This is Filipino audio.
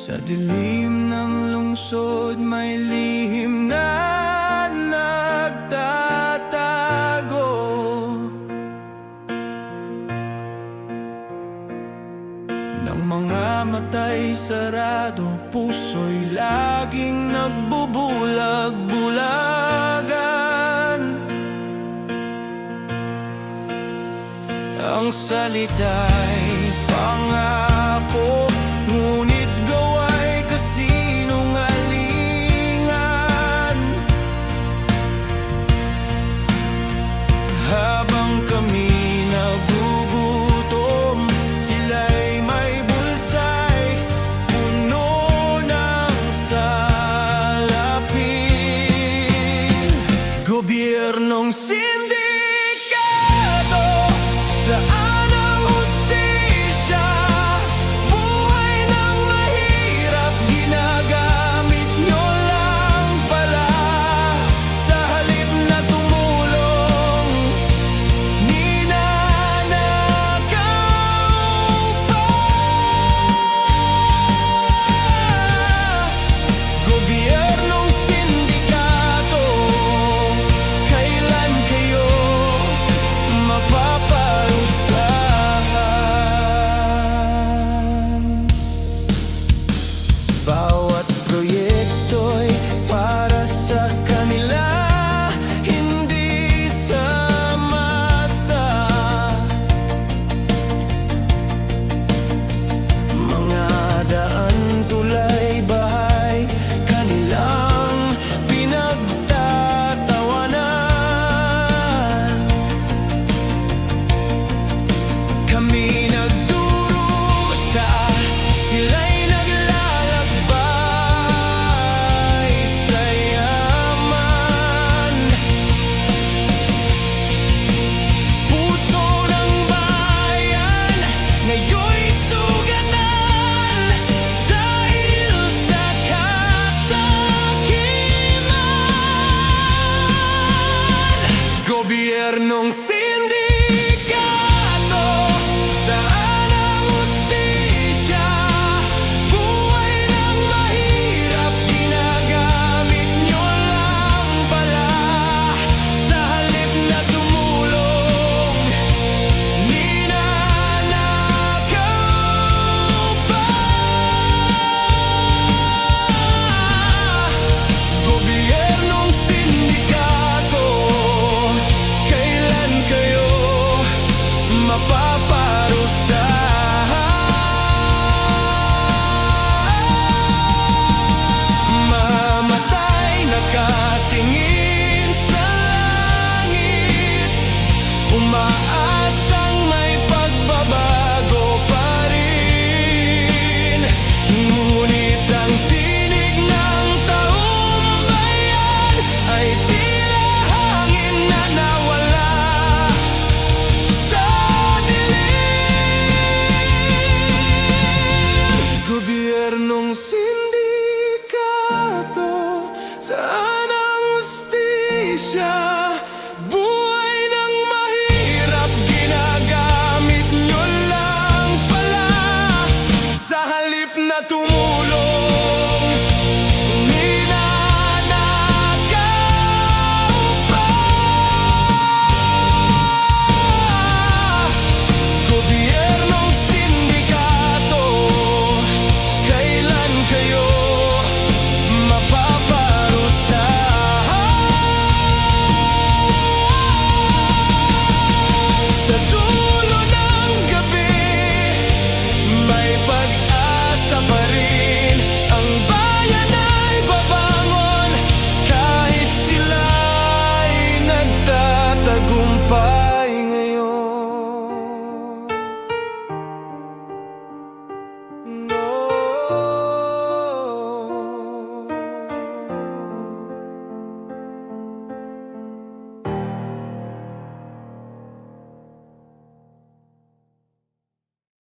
Sa dilim ng lungsod may lihim na nagtatago. Ng mga matay sarado, puso'y laging nagbubulag-bulagan. Ang salita'y pangako, ngunit gawa'y kasinungalingan. Habang kami nagugutom, sila'y may bulsay, puno ng salapin. Gobyernong sindikato, saan ang hustisya? Buhay ng mahirap, ginagamit nyo lang pala. Sa halip na tumulong, ninanakaw pa. Gobyernong sindikato, kailan kayo mapaparusahan? Bawat proyekto'y para sa kanila, hindi sa masa. Mga daan, tulay, bahay, kanilang pinagtatawanan. Kami nagdurusa, sila'y naglalakbay sa yaman. Puso ng bayan ngayon'y sugatan dahil sa kasakiman. Gobyernong sindikato, saan ang hustisya? Buhay ng mahirap, ginagamit nyo lang pala. Sa halip na tumulong, ninanakaw pa. Gobyernong sindikato, kailan kayo mapaparusahan? Mamatay nakatingin sa langit, umaasang may pagbabago pa rin. Ngunit ang tinig ng taong bayan ay tila hangin na nawala sa dilim. Gobyernong sindikato, saan ang hustisya?